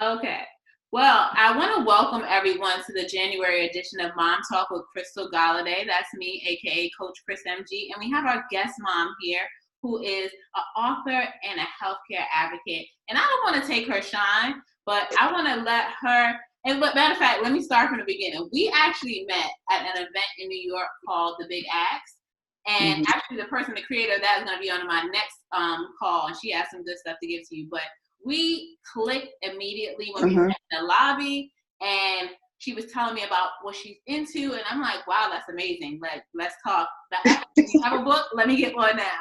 Okay. Well, I want to welcome everyone to the January edition of Mom Talk with Crystal Galladay. That's me, aka Coach Chris MG, and we have our guest mom here, who is an author and a healthcare advocate. And I don't want to take her shine, but I want to let her. And matter of fact, let me start from the beginning. We actually met at an event in New York called The Big Axe. And actually, the person, the creator of that, is going to be on my next call, and she has some good stuff to give to you. But we clicked immediately when we met in the lobby, and she was telling me about what she's into, and I'm like, wow, that's amazing. Let's talk. You have a book? Let me get one now.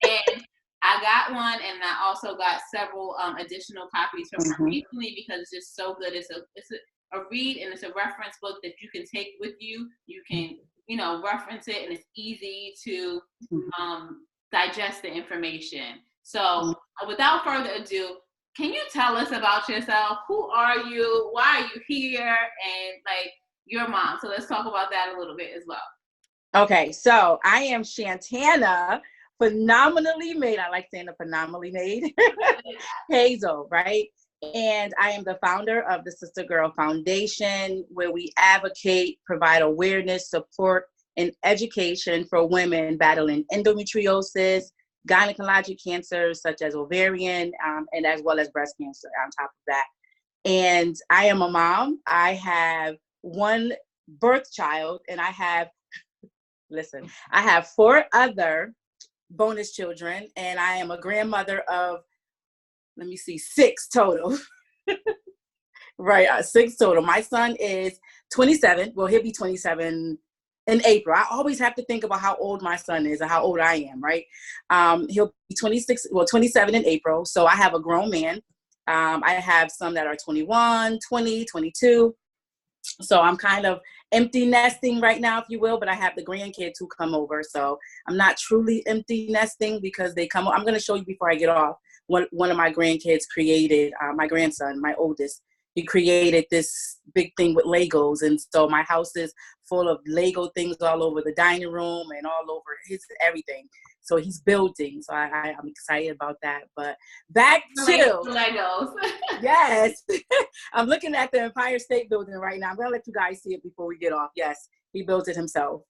And I got one, and I also got several additional copies from her recently because it's just so good. It's a read, and it's a reference book that you can take with you. You can, reference it, and it's easy to digest the information. So without further ado, can you tell us about yourself? Who are you? Why are you here? And your mom. So let's talk about that a little bit as well. Okay, so I am Shantana, phenomenally made. I like saying the phenomenally made. Hazel, right? And I am the founder of the Sister Girl Foundation, where we advocate, provide awareness, support, and education for women battling endometriosis, gynecologic cancers such as ovarian, and as well as breast cancer on top of that. And I am a mom. I have one birth child, and I have 4 other bonus children, and I am a grandmother of, 6 total. Right, 6 total. My son is 27. Well, he'll be 27 in April. I always have to think about how old my son is and how old I am, right? He'll be 27 in April. So I have a grown man. I have some that are 21, 20, 22. So I'm kind of empty nesting right now, if you will, but I have the grandkids who come over. So I'm not truly empty nesting because they come. I'm going to show you before I get off. One of my grandkids created, my grandson, my oldest, he created this big thing with Legos. And so my house is full of Lego things all over the dining room and all over his everything. So he's building. So I'm excited about that. But back to Legos. Yes. I'm looking at the Empire State Building right now. I'm going to let you guys see it before we get off. Yes, he built it himself.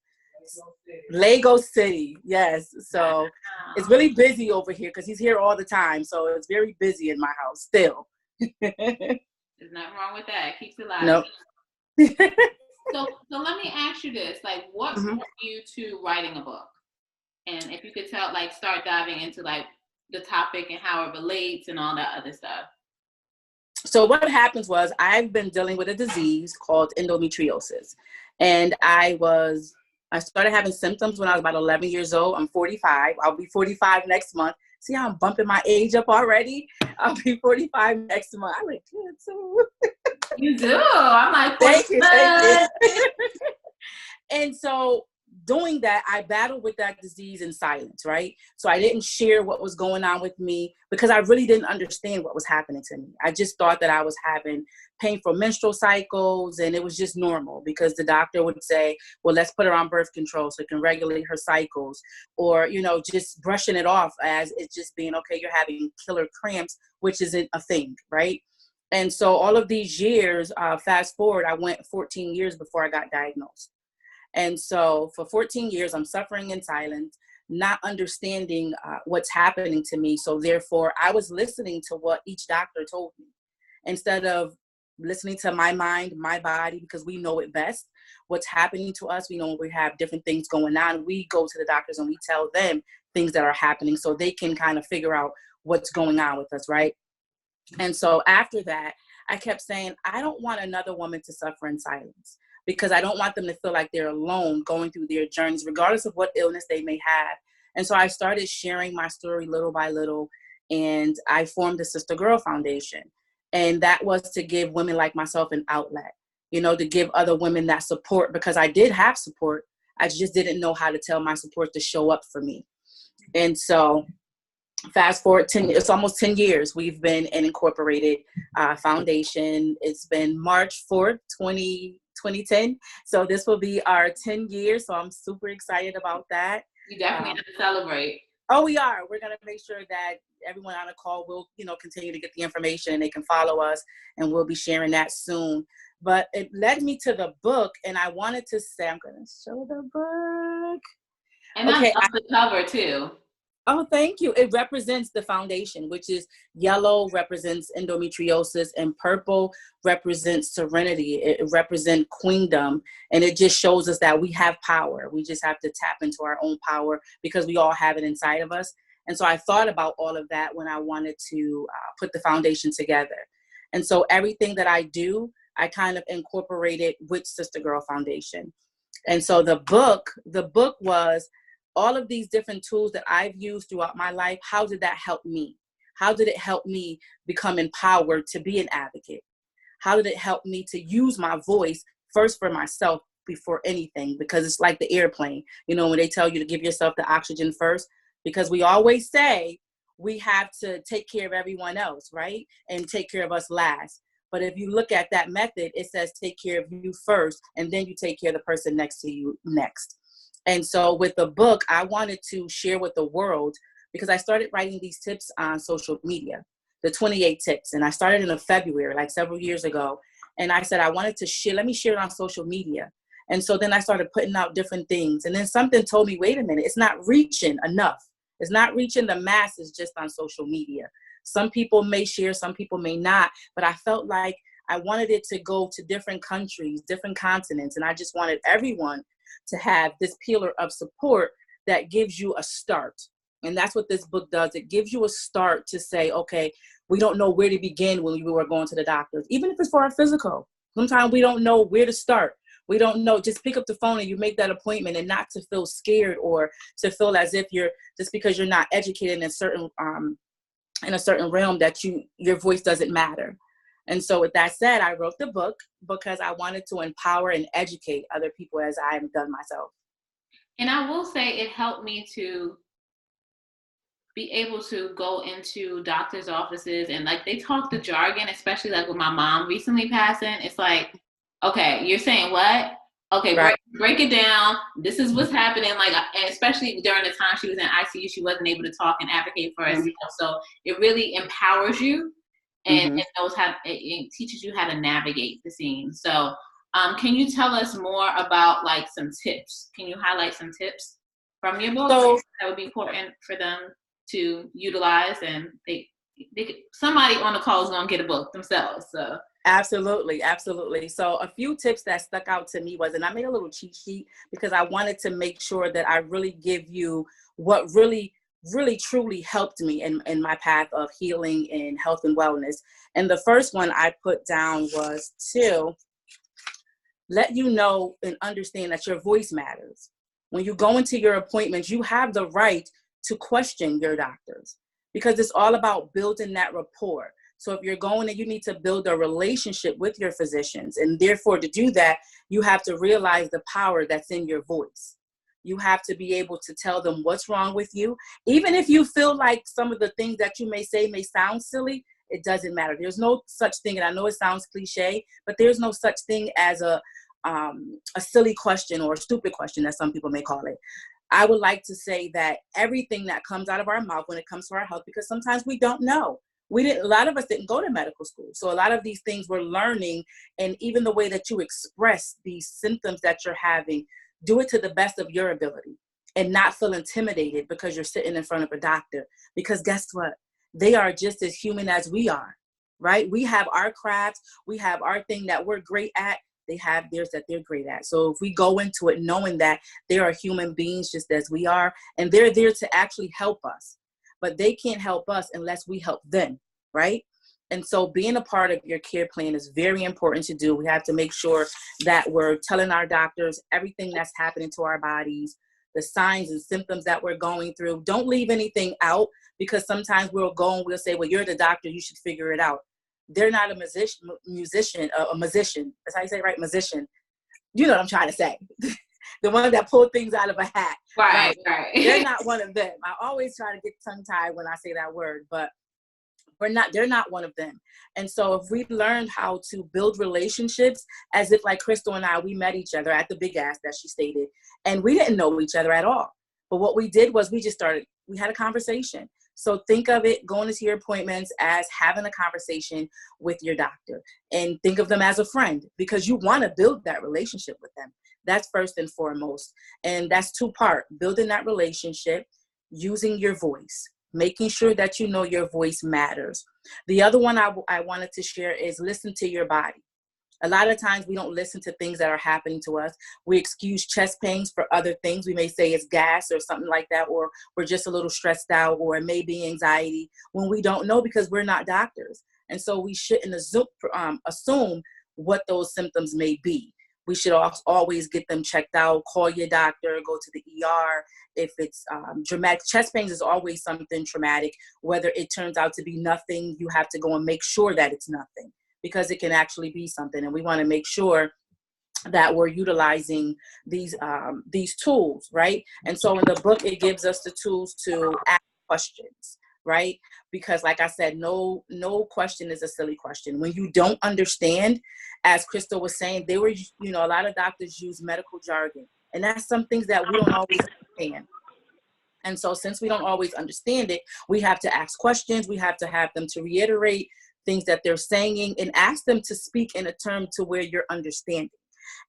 Lego City. Yes. So it's really busy over here because he's here all the time. So it's very busy in my house still. There's nothing wrong with that. It keeps it alive. Nope. So let me ask you this. What brought you to writing a book? And if you could start diving into the topic and how it relates and all that other stuff. So what happens was I've been dealing with a disease called endometriosis. And I started having symptoms when I was about 11 years old. I'm 45. I'll be 45 next month. See how I'm bumping my age up already? I'll be 45 next month. I look good too. You do. I'm like, thank you. And so doing that, I battled with that disease in silence, right? So I didn't share what was going on with me because I really didn't understand what was happening to me. I just thought that I was having painful menstrual cycles and it was just normal because the doctor would say, well, let's put her on birth control so it can regulate her cycles, or, just brushing it off as it's just being, okay, you're having killer cramps, which isn't a thing, right? And so all of these years, fast forward, I went 14 years before I got diagnosed. And so for 14 years, I'm suffering in silence, not understanding what's happening to me. So therefore, I was listening to what each doctor told me instead of listening to my mind, my body, because we know it best. What's happening to us, we know when we have different things going on. We go to the doctors and we tell them things that are happening so they can kind of figure out what's going on with us, right? And so after that, I kept saying, I don't want another woman to suffer in silence, because I don't want them to feel like they're alone going through their journeys, regardless of what illness they may have. And so I started sharing my story little by little, and I formed the Sister Girl Foundation. And that was to give women like myself an outlet, to give other women that support, because I did have support. I just didn't know how to tell my support to show up for me. And so fast forward it's almost 10 years. We've been an incorporated foundation. It's been March 4th, 2010. So this will be our 10 years. So I'm super excited about that. You definitely have to celebrate. Oh, we are. We're going to make sure that everyone on the call will, continue to get the information, and they can follow us, and we'll be sharing that soon. But it led me to the book, and I wanted to say, I'm going to show the book. And I love the cover too. Oh, thank you. It represents the foundation, which is yellow represents endometriosis, and purple represents serenity. It represents queendom. And it just shows us that we have power. We just have to tap into our own power because we all have it inside of us. And so I thought about all of that when I wanted to put the foundation together. And so everything that I do, I kind of incorporated with Sister Girl Foundation. And so the book was all of these different tools that I've used throughout my life. How did that help me? How did it help me become empowered to be an advocate? How did it help me to use my voice first for myself before anything? Because it's like the airplane, when they tell you to give yourself the oxygen first, because we always say we have to take care of everyone else, right? And take care of us last. But if you look at that method, it says take care of you first, and then you take care of the person next to you next. And so with the book, I wanted to share with the world, because I started writing these tips on social media, the 28 tips. And I started in February, like several years ago. And I said, I wanted to let me share it on social media. And so then I started putting out different things. And then something told me, wait a minute, it's not reaching enough. It's not reaching the masses just on social media. Some people may share, some people may not. But I felt like I wanted it to go to different countries, different continents. And I just wanted everyone to have this pillar of support that gives you a start. And that's what this book does. It gives you a start to say, okay, we don't know where to begin when we were going to the doctors, even if it's for our physical. Sometimes we don't know where to start. We don't know. Just pick up the phone and you make that appointment, and not to feel scared or to feel as if just because you're not educated in a certain realm that your voice doesn't matter. And so with that said, I wrote the book because I wanted to empower and educate other people as I have done myself. And I will say it helped me to be able to go into doctor's offices, and like they talk the jargon, especially like with my mom recently passing. It's like, okay, you're saying what? Okay, right. break it down. This is what's happening. Like, and especially during the time she was in ICU, she wasn't able to talk and advocate for herself. So it really empowers you. And it knows it teaches you how to navigate the scene. So can you tell us more about like some tips? Can you highlight some tips from your book that would be important for them to utilize? And somebody on the call is going to get a book themselves. So Absolutely. So a few tips that stuck out to me was, and I made a little cheat sheet because I wanted to make sure that I really give you what really truly helped me in my path of healing and health and wellness. And the first one I put down was to let you know and understand that your voice matters. When you go into your appointments, you have the right to question your doctors, because it's all about building that rapport. So if you're going and you need to build a relationship with your physicians, and therefore to do that, you have to realize the power that's in your voice. You have to be able to tell them what's wrong with you. Even if you feel like some of the things that you may say may sound silly, it doesn't matter. There's no such thing, and I know it sounds cliche, but there's no such thing as a silly question or a stupid question, as some people may call it. I would like to say that everything that comes out of our mouth when it comes to our health, because sometimes we don't know. A lot of us didn't go to medical school. So a lot of these things we're learning, and even the way that you express these symptoms that you're having, do it to the best of your ability and not feel intimidated because you're sitting in front of a doctor. Because guess what? They are just as human as we are, right? We have our crafts. We have our thing that we're great at. They have theirs that they're great at. So if we go into it knowing that they are human beings just as we are, and they're there to actually help us, but they can't help us unless we help them, right? And so being a part of your care plan is very important to do. We have to make sure that we're telling our doctors everything that's happening to our bodies, the signs and symptoms that we're going through. Don't leave anything out, because sometimes we'll go and we'll say, well, you're the doctor, you should figure it out. They're not a musician. That's how you say it, right? Musician. You know what I'm trying to say. The one that pulled things out of a hat. Right. They're not one of them. I always try to get tongue-tied when I say that word, but they're not one of them. And so if we learned how to build relationships as if like Crystal and I, we met each other at the Big Ass that she stated, and we didn't know each other at all. But what we did was we had a conversation. So think of it, going into your appointments as having a conversation with your doctor, and think of them as a friend, because you want to build that relationship with them. That's first and foremost. And that's two-part, building that relationship, using your voice, making sure that you know your voice matters. The other one I wanted to share is listen to your body. A lot of times we don't listen to things that are happening to us. We excuse chest pains for other things. We may say it's gas or something like that, or we're just a little stressed out, or it may be anxiety, when we don't know, because we're not doctors. And so we shouldn't assume what those symptoms may be. We should always get them checked out, call your doctor, go to the ER. If it's dramatic, chest pains is always something traumatic. Whether it turns out to be nothing, you have to go and make sure that it's nothing, because it can actually be something. And we want to make sure that we're utilizing these tools, right? And so in the book, it gives us the tools to ask questions, right? Because like I said, no question is a silly question. When you don't understand, as Crystal was saying, a lot of doctors use medical jargon, and that's some things that we don't always understand. And so since we don't always understand it, we have to ask questions. We have to have them to reiterate things that they're saying, and ask them to speak in a term to where you're understanding.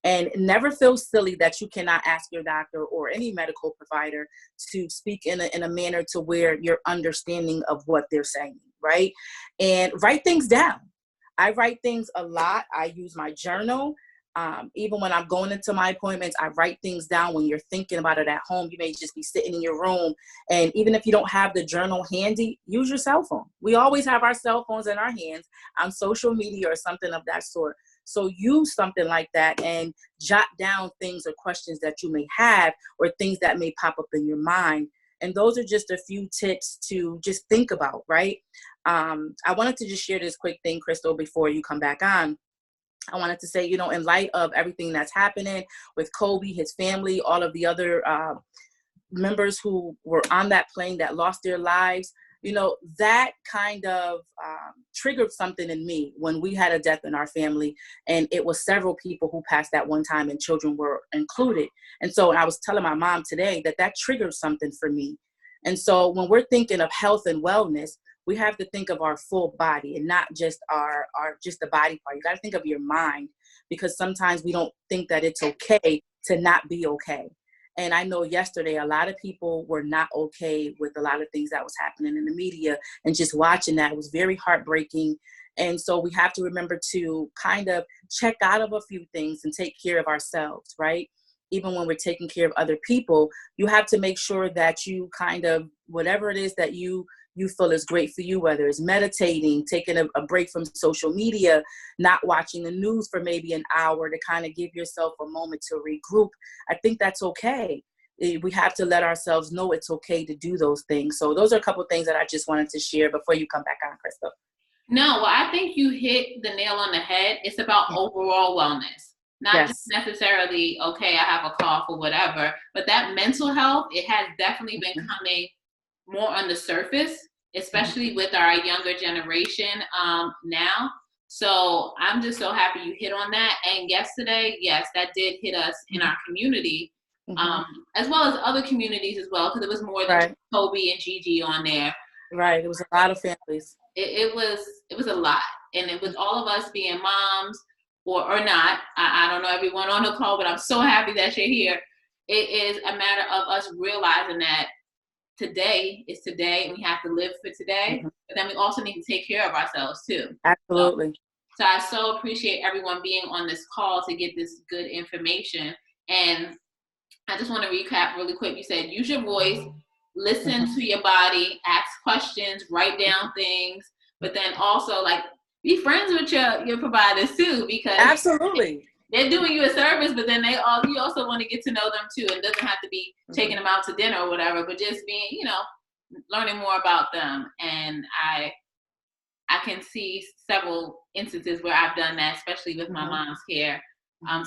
And never feel silly that you cannot ask your doctor or any medical provider to speak in a manner to where you're understanding of what they're saying, right? And write things down. I write things a lot. I use my journal. Even when I'm going into my appointments, I write things down. When you're thinking about it at home, you may just be sitting in your room. And even if you don't have the journal handy, use your cell phone. We always have our cell phones in our hands on social media or something of that sort. So use something like that and jot down things or questions that you may have, or things that may pop up in your mind. And those are just a few tips to just think about, right? I wanted to just share this quick thing, Crystal, before you come back on. I wanted to say, in light of everything that's happening with Kobe, his family, all of the other members who were on that plane that lost their lives, that kind of triggered something in me when we had a death in our family. And it was several people who passed at one time, and children were included. And so I was telling my mom today that triggered something for me. And so when we're thinking of health and wellness, we have to think of our full body, and not just our just the body part. You got to think of your mind, because sometimes we don't think that it's okay to not be okay. And I know yesterday a lot of people were not okay with a lot of things that was happening in the media, and just watching that was very heartbreaking. And so we have to remember to kind of check out of a few things and take care of ourselves, right? Even when we're taking care of other people, you have to make sure that you kind of, whatever it is that you feel is great for you, whether it's meditating, taking a break from social media, not watching the news for maybe an hour to kind of give yourself a moment to regroup. I think that's okay. We have to let ourselves know it's okay to do those things. So those are a couple of things that I just wanted to share before you come back on, Crystal. No, well, I think you hit the nail on the head. It's about overall wellness, not just necessarily, okay, I have a cough or whatever, but that mental health, it has definitely been coming more on the surface, especially with our younger generation now. So I'm just so happy you hit on that. And yesterday, yes, that did hit us in our community, as well as other communities as well, because it was more than Kobe and Gigi on there. Right, it was a lot of families. It was a lot, and it was all of us being moms or not. I don't know everyone on the call, but I'm so happy that you're here. It is a matter of us realizing that today is today, and we have to live for today. But then we also need to take care of ourselves too. Absolutely. So I so appreciate everyone being on this call to get this good information. And I just want to recap really quick. You said use your voice, listen to your body, ask questions, write down things, but then also be friends with your providers too, because absolutely. They're doing you a service, but then you also want to get to know them too. It doesn't have to be taking them out to dinner or whatever, but just being, learning more about them. And I can see several instances where I've done that, especially with my mom's care,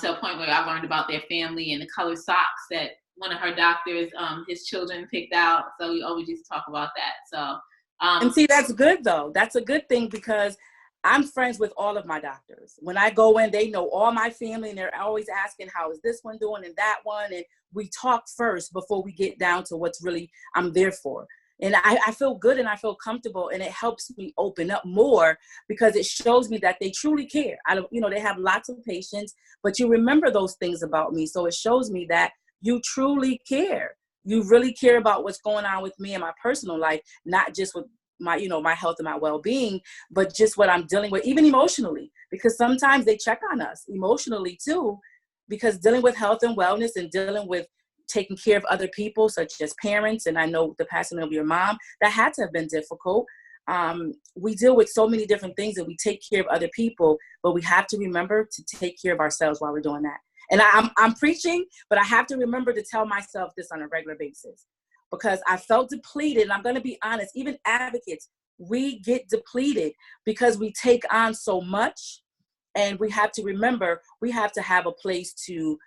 to a point where I learned about their family and the colored socks that one of her doctors, his children picked out. So we always used to talk about that. So, and see, that's good though. That's a good thing, because I'm friends with all of my doctors. When I go in, they know all my family, and they're always asking, how is this one doing and that one? And we talk first before we get down to what's really I'm there for. And I feel good and I feel comfortable, and it helps me open up more because it shows me that they truly care. I don't, they have lots of patience, but you remember those things about me. So it shows me that you truly care. You really care about what's going on with me in my personal life, not just with my, my health and my well-being, but just what I'm dealing with, even emotionally, because sometimes they check on us emotionally too, because dealing with health and wellness and dealing with taking care of other people, such as parents, and I know the passing of your mom, that had to have been difficult. We deal with so many different things, and we take care of other people, but we have to remember to take care of ourselves while we're doing that. And I'm preaching, but I have to remember to tell myself this on a regular basis, because I felt depleted. And I'm going to be honest, even advocates, we get depleted because we take on so much. And we have to remember, we have to have a place to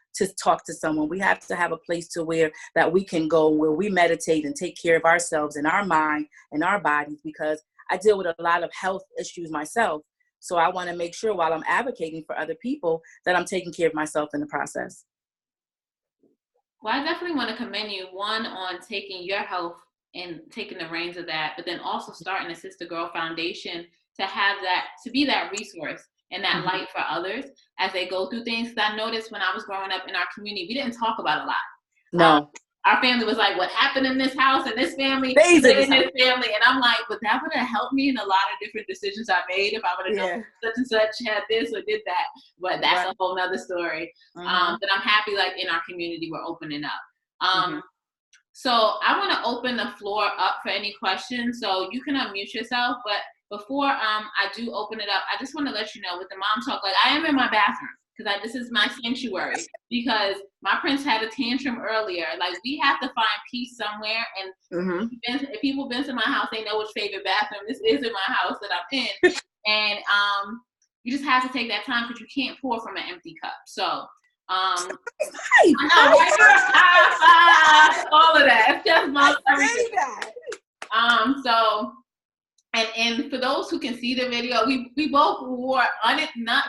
talk to someone. We have to have a place to where that we can go, where we meditate and take care of ourselves and our mind and our bodies, because I deal with a lot of health issues myself. So I want to make sure while I'm advocating for other people that I'm taking care of myself in the process. Well, I definitely want to commend you, one, on taking your health and taking the reins of that, but then also starting a Sister Girl Foundation to have that, to be that resource and that light for others as they go through things. Because I noticed when I was growing up in our community, we didn't talk about a lot. No. Our family was like, what happened in this house and this family, in this family. And I'm like, but that would have helped me in a lot of different decisions I made if I would have known such and such had this or did that. But that's a whole nother story. But I'm happy, like, in our community, we're opening up. So I want to open the floor up for any questions. So you can unmute yourself. But before I do open it up, I just want to let you know with the Mom Talk, like, I am in my bathroom because this is my sanctuary, because my prince had a tantrum earlier. Like, we have to find peace somewhere. And if people been to my house, they know which favorite bathroom this is in my house that I'm in. And you just have to take that time because you can't pour from an empty cup. So all of that. It's just my so and for those who can see the video, we both wore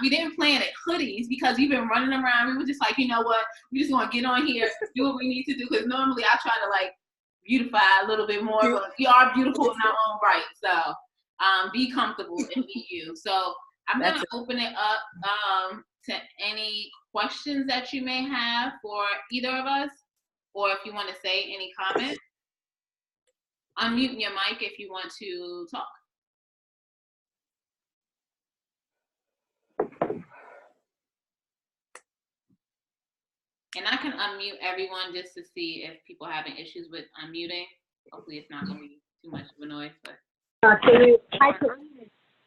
we didn't plan it, hoodies, because we've been running around. We were just like, you know what, we just want to get on here, do what we need to do, because normally I try to like beautify a little bit more, but we are beautiful in our own right. So be comfortable and be you. So I'm gonna open it up to any questions that you may have for either of us, or if you want to say any comments. Unmute your mic if you want to talk. And I can unmute everyone just to see if people are having issues with unmuting. Hopefully it's not going to be too much of a noise. But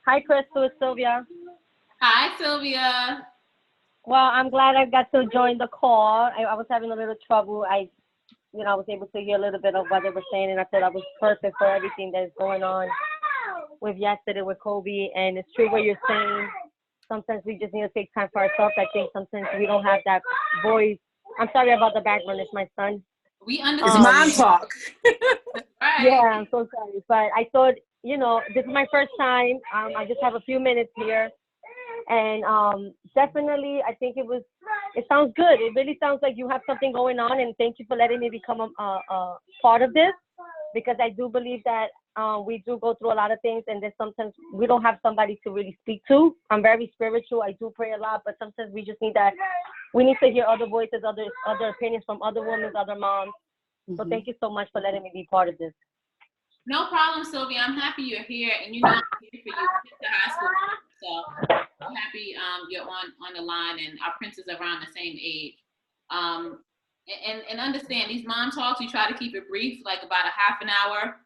Hi, Crystal. It's Sylvia. Hi, Sylvia. Well, I'm glad I got to join the call. I was having a little trouble. I was able to hear a little bit of what they were saying, and I thought I was perfect for everything that is going on with yesterday with Kobe. And it's true what you're saying. Sometimes we just need to take time for ourselves. I think sometimes we don't have that voice. I'm sorry about the background. It's my son. We understand. Mom talk. Right. Yeah, I'm so sorry. But I thought, this is my first time. I just have a few minutes here. And definitely, I think it sounds good. It really sounds like you have something going on. And thank you for letting me become a part of this, because I do believe that we do go through a lot of things, and then sometimes we don't have somebody to really speak to. I'm very spiritual. I do pray a lot, but sometimes we just need we need to hear other voices, other opinions from other women, other moms. So thank you so much for letting me be part of this. No problem, Sylvia. I'm happy you're here, and I'm here for you. To high school, so I'm happy you're on the line, and our prince is around the same age. And understand these mom talks. We try to keep it brief, like about a half an hour.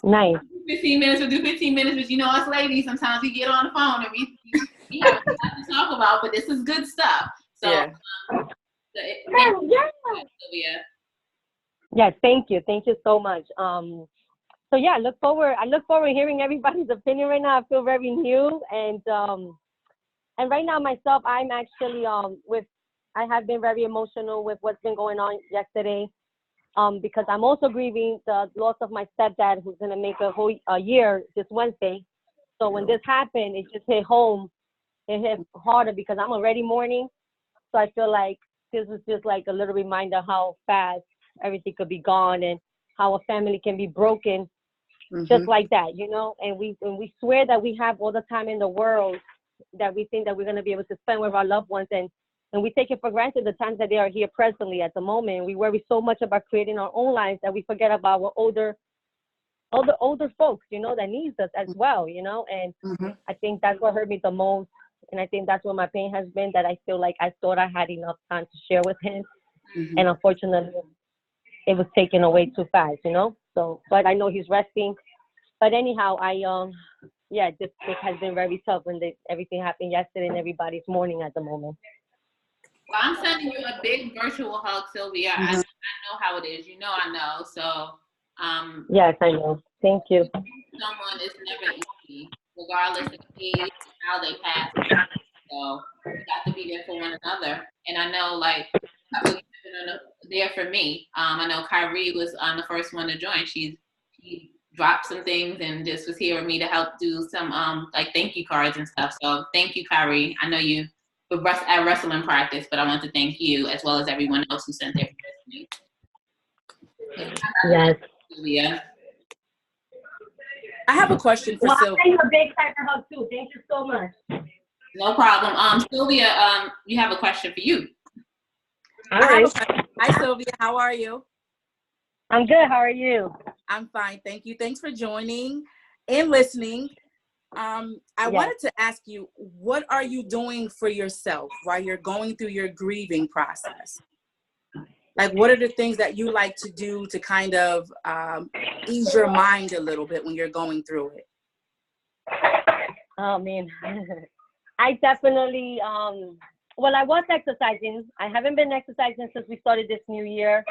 Nice. 15 minutes. We'll do 15 minutes, but us ladies, sometimes we get on the phone and we have a lot to talk about. But this is good stuff. So, thank you, Sylvia. Yes, thank you so much. So yeah, I look forward to hearing everybody's opinion right now. I feel very new, and right now myself, I'm actually I have been very emotional with what's been going on yesterday, because I'm also grieving the loss of my stepdad, who's gonna make a whole year this Wednesday. So when this happened, it just hit home. It hit harder because I'm already mourning. So I feel like this was just like a little reminder how fast everything could be gone, and how a family can be broken just like that, you know. And we swear that we have all the time in the world that we think that we're going to be able to spend with our loved ones, and we take it for granted the times that they are here presently at the moment. We worry so much about creating our own lives that we forget about what older folks, you know, that needs us as well, you know. And I think that's what hurt me the most. And I think that's where my pain has been, that I feel like I thought I had enough time to share with him. And unfortunately, it was taken away too fast, you know. So, but I know he's resting. But anyhow, this has been very tough when everything happened yesterday and everybody's mourning at the moment. Well, I'm sending you a big virtual hug, Sylvia. I know how it is. You know I know. So, yes, I know. Thank you. Someone is never easy, regardless of age, how they pass. So we got to be there for one another. And I know, like, there for me. I know Kyrie was the first one to join. She dropped some things and just was here with me to help do some like thank you cards and stuff. So thank you, Kyrie. I know you were at wrestling practice, but I want to thank you as well as everyone else who sent their prayers to me. Yes. Sylvia. I have a question for Sylvia. I'll send you a big type of hug too. Thank you so much. No problem. Sylvia, you have a question for you. All right. Hi, Sylvia. How are you? I'm good. How are you? I'm fine. Thank you. Thanks for joining and listening. I wanted to ask you, what are you doing for yourself while you're going through your grieving process? Like, what are the things that you like to do to kind of ease your mind a little bit when you're going through it? Oh, man. I definitely, well, I was exercising. I haven't been exercising since we started this new year.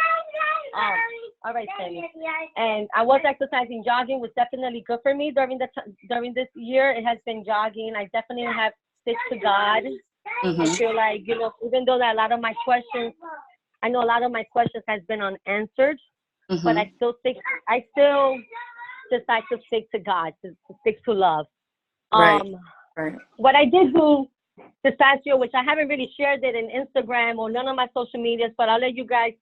All right, Sammy. And I was exercising. Jogging was definitely good for me during this year. It has been jogging. I definitely have stick to God. I feel like, you know, even though that a lot of my questions has been unanswered, but I still decide to stick to God, to stick to love. Right. What I did do this past year, which I haven't really shared it in Instagram or none of my social medias, but I'll let you guys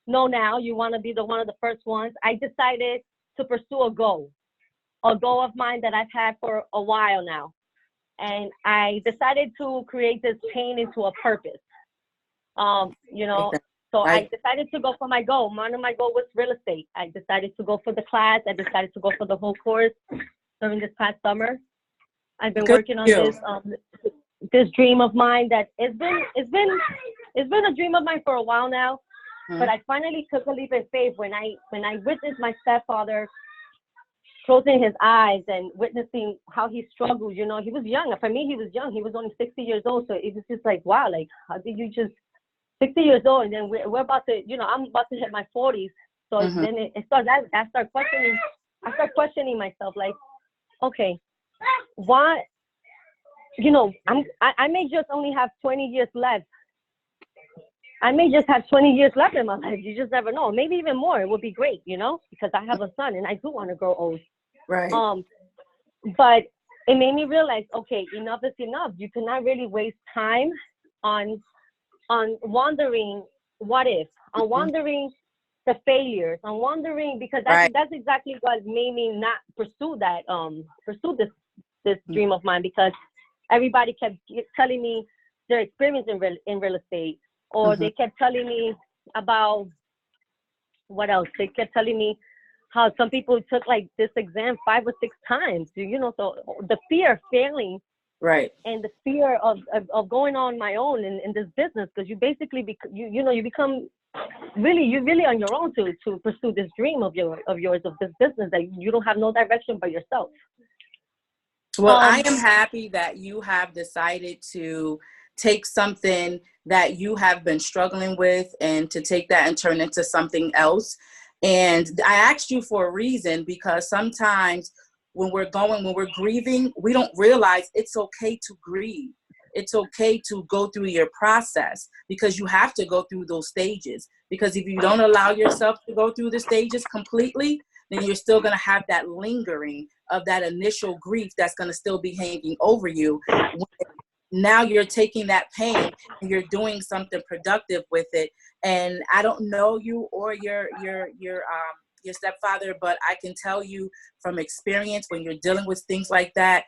know now. You want to be one of the first ones. I decided to pursue a goal of mine that I've had for a while now. And I decided to create this pain into a purpose. You know, so I decided to go for my goal. One of my goals was real estate. I decided to go for the class. I decided to go for the whole course during this past summer. I've been working on this dream of mine that it's been a dream of mine for a while now. But I finally took a leap of faith when I witnessed my stepfather closing his eyes and witnessing how he struggled. You know, he was young. For me, he was young. He was only 60 years old. So it was just like, wow, like, how did you just 60 years old? And then we're about to, you know, I'm about to hit my 40s. So then it starts, I start questioning myself, like, okay, why, you know, I may just only have 20 years left. I may just have 20 years left in my life. You just never know. Maybe even more. It would be great, you know, because I have a son and I do want to grow old. Right. But it made me realize, okay, enough is enough. You cannot really waste time on wondering what if, on wondering the failures, on wondering, because that's exactly what made me not pursue this dream of mine, because everybody kept telling me their experience in real estate. Or they kept telling me about what else? They kept telling me how some people took like this exam 5 or 6 times. You know, so the fear of failing, right, and the fear of going on my own in this business, because you basically you become really on your own to pursue this dream of yours of this business that you don't have no direction but yourself. Well, I am happy that you have decided to take something that you have been struggling with and to take that and turn into something else. And I asked you for a reason, because sometimes when we're grieving, we don't realize it's okay to grieve. It's okay to go through your process, because you have to go through those stages. Because if you don't allow yourself to go through the stages completely, then you're still going to have that lingering of that initial grief that's going to still be hanging over you. Now you're taking that pain and you're doing something productive with it. And I don't know you or your your stepfather, but I can tell you from experience, when you're dealing with things like that,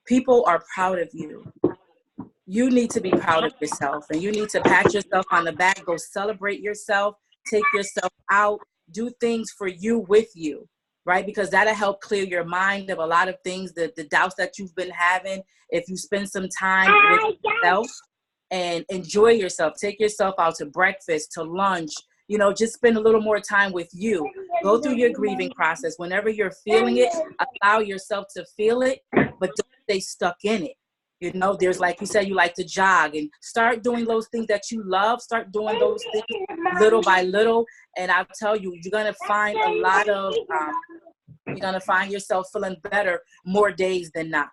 people are proud of you. You need to be proud of yourself, and you need to pat yourself on the back, go celebrate yourself, take yourself out, do things for you with you, right? Because that'll help clear your mind of a lot of things, the doubts that you've been having. If you spend some time with yourself and enjoy yourself, take yourself out to breakfast, to lunch, just spend a little more time with you. Go through your grieving process. Whenever you're feeling it, allow yourself to feel it, but don't stay stuck in it. There's, like you said, you like to jog, and start doing those things that you love. Start doing those things little by little. And I'll tell you, you're going to find you're going to find yourself feeling better more days than not.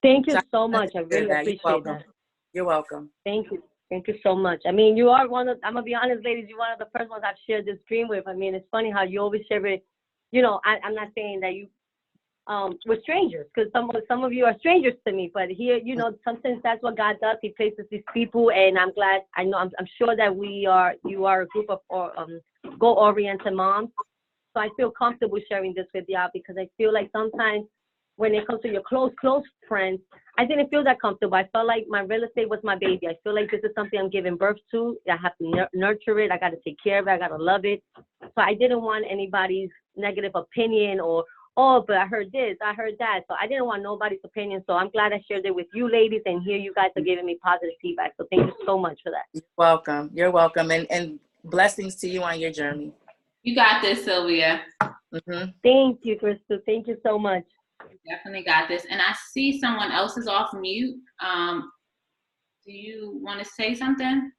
Thank you so much. I really appreciate that. You're welcome. Thank you. Thank you so much. I mean, you are I'm going to be honest, ladies, you're one of the first ones I've shared this dream with. I mean, it's funny how you always share it. I'm not saying that you, we're strangers, because some of you are strangers to me, but here, sometimes that's what God does. He places these people, and I'm glad. I'm sure that you are a group of goal-oriented moms. So I feel comfortable sharing this with y'all, because I feel like sometimes when it comes to your close friends, I didn't feel that comfortable. I felt like my real estate was my baby. I feel like this is something I'm giving birth to. I have to nurture it. I got to take care of it. I got to love it. So I didn't want anybody's negative opinion or, oh, but I heard this, I heard that. So I didn't want nobody's opinion. So I'm glad I shared it with you ladies, and here you guys are giving me positive feedback. So thank you so much for that. You're welcome. You're welcome. And blessings to you on your journey. You got this, Sylvia. Mm-hmm. Thank you, Crystal. Thank you so much. You definitely got this. And I see someone else is off mute. Do you want to say something?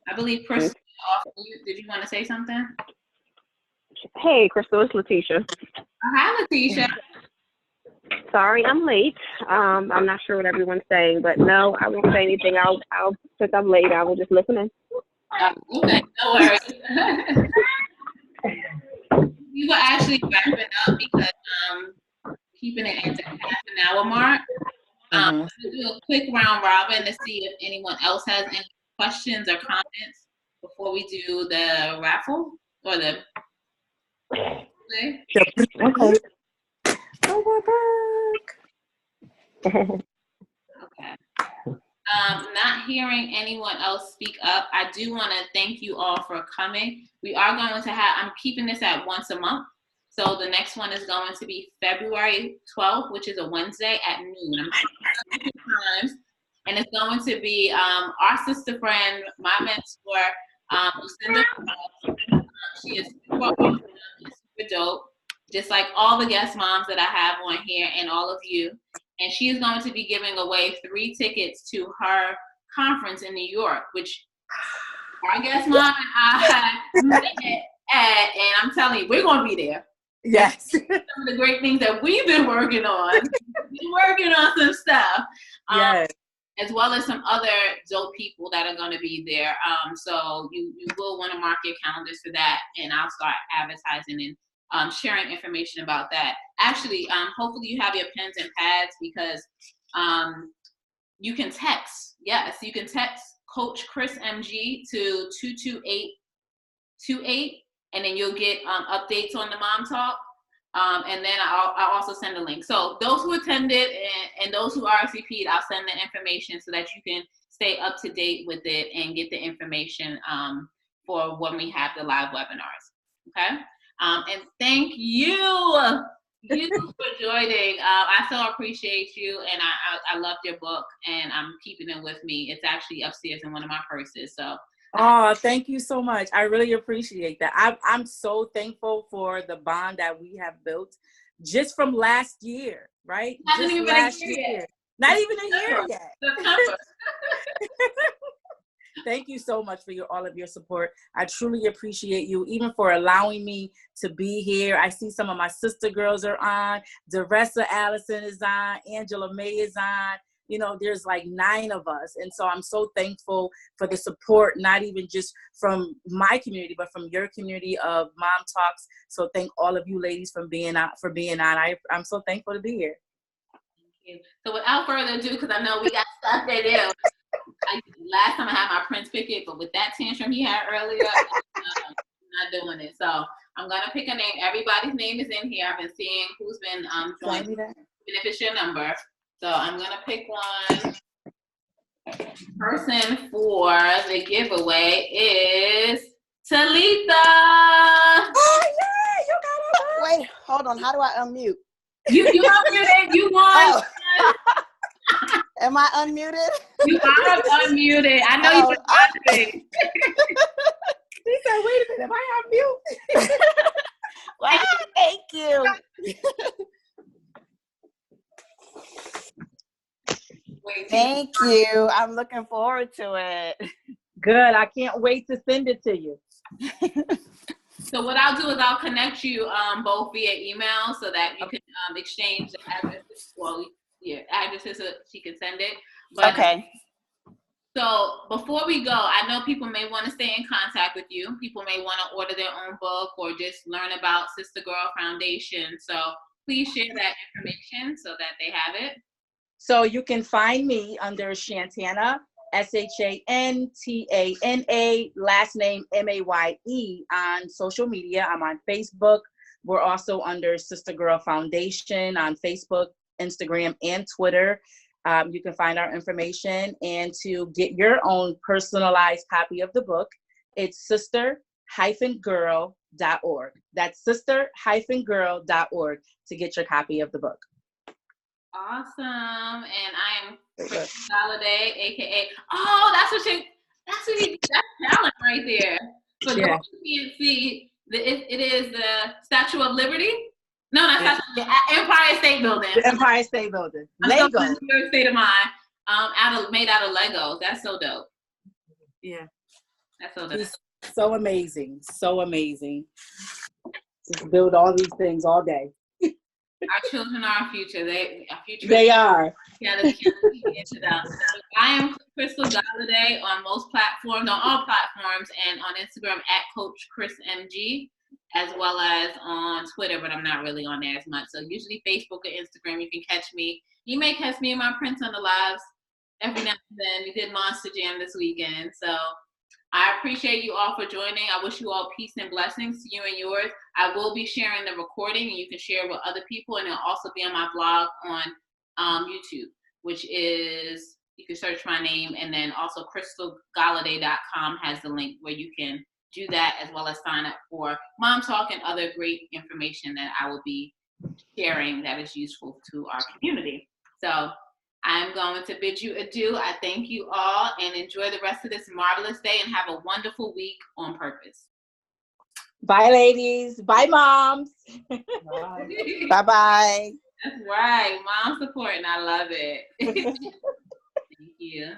I believe Chris is off mute. Did you want to say something? Hey, Crystal, it's Letitia. Hi, Letitia. Sorry, I'm late. I'm not sure what everyone's saying, but no, I won't say anything. I'll since I'm late, I will just listen in. Okay, no worries. We were actually wrapping up because keeping it at the half an hour mark. We'll do a quick round robin to see if anyone else has any questions or comments before we do the raffle or the. Okay. Okay. Not hearing anyone else speak up, I do want to thank you all for coming. We are going to I'm keeping this at once a month. So the next one is going to be February 12th, which is a Wednesday at noon. Times. And it's going to be our sister friend, my mentor, Lucinda. She is super awesome, super dope, just like all the guest moms that I have on here and all of you. And she is going to be giving away 3 tickets to her conference in New York, which our guest mom and I met at, and I'm telling you, we're going to be there. Yes. Some of the great things that we've been working on. We've been working on some stuff. Yes. As well as some other dope people that are going to be there. So you will want to mark your calendars for that, and I'll start advertising and sharing information about that. Actually, hopefully you have your pens and pads, because you can text. Yes, you can text Coach Chris MG to 22828, and then you'll get updates on the Mom Talk. And then I'll also send a link. So those who attended and those who RSVP'd, I'll send the information so that you can stay up to date with it and get the information for when we have the live webinars. Okay? And thank you for joining. I so appreciate you, and I loved your book, and I'm keeping it with me. It's actually upstairs in one of my purses. So. Oh, thank you so much. I really appreciate that. I'm so thankful for the bond that we have built just from last year, right? Just last year. Not even a year yet. Thank you so much for all of your support. I truly appreciate you, even for allowing me to be here. I see some of my sister girls are on. Daressa Allison is on. Angela May is on. There's like 9 of us. And so I'm so thankful for the support, not even just from my community, but from your community of Mom Talks. So thank all of you ladies for being on. I'm so thankful to be here. Thank you. So without further ado, because I know we got stuff to do, Last time I had my prince pick it, but with that tantrum he had earlier, I'm not doing it. So I'm gonna pick a name. Everybody's name is in here. I've been seeing who's been joining, even if it's your number. So I'm gonna pick one. Person for the giveaway is Talitha. Oh yeah, you got it. Wait, hold on. How do I unmute? You unmuted. You won. Oh. Am I unmuted? You are unmuted. I know you've been watching. He said, "Wait a minute, am I on mute?" Wow, thank you. Thank you. I'm looking forward to it. Good. I can't wait to send it to you. So what I'll do is I'll connect you both via email so that you can exchange the addresses. Well, yeah, addresses so she can send it. But, okay. So before we go, I know people may want to stay in contact with you. People may want to order their own book or just learn about Sister Girl Foundation. So please share that information so that they have it. So you can find me under Shantana, Shantana, last name Maye on social media. I'm on Facebook. We're also under Sister Girl Foundation on Facebook, Instagram, and Twitter. You can find our information, and to get your own personalized copy of the book, it's sister-girl.org. That's sister-girl.org to get your copy of the book. Awesome. And I am Crystal Holiday, aka that's talent right there. For those who can't see, it is the Statue of Liberty. No, not Statue of Liberty, Empire State Building. The Empire State Building. Lego. New York State of mind. Made out of Legos. That's so dope. Yeah. That's so dope. He's so amazing. So amazing. Just build all these things all day. Our children are our future. They are. I am Crystal Galladay on most platforms, on all platforms, and on Instagram at Coach Chris MG, as well as on Twitter, but I'm not really on there as much. So usually Facebook or Instagram, you can catch me. You may catch me and my Prince on the lives every now and then. We did Monster Jam this weekend. So I appreciate you all for joining. I wish you all peace and blessings to you and yours. I will be sharing the recording, and you can share with other people, and it'll also be on my blog on YouTube, which is, you can search my name, and then also crystalgalladay.com has the link where you can do that, as well as sign up for Mom Talk and other great information that I will be sharing that is useful to our community. So I'm going to bid you adieu. I thank you all and enjoy the rest of this marvelous day and have a wonderful week on purpose. Bye, ladies. Bye, moms. Bye-bye. That's right. Mom support, and I love it. Thank you.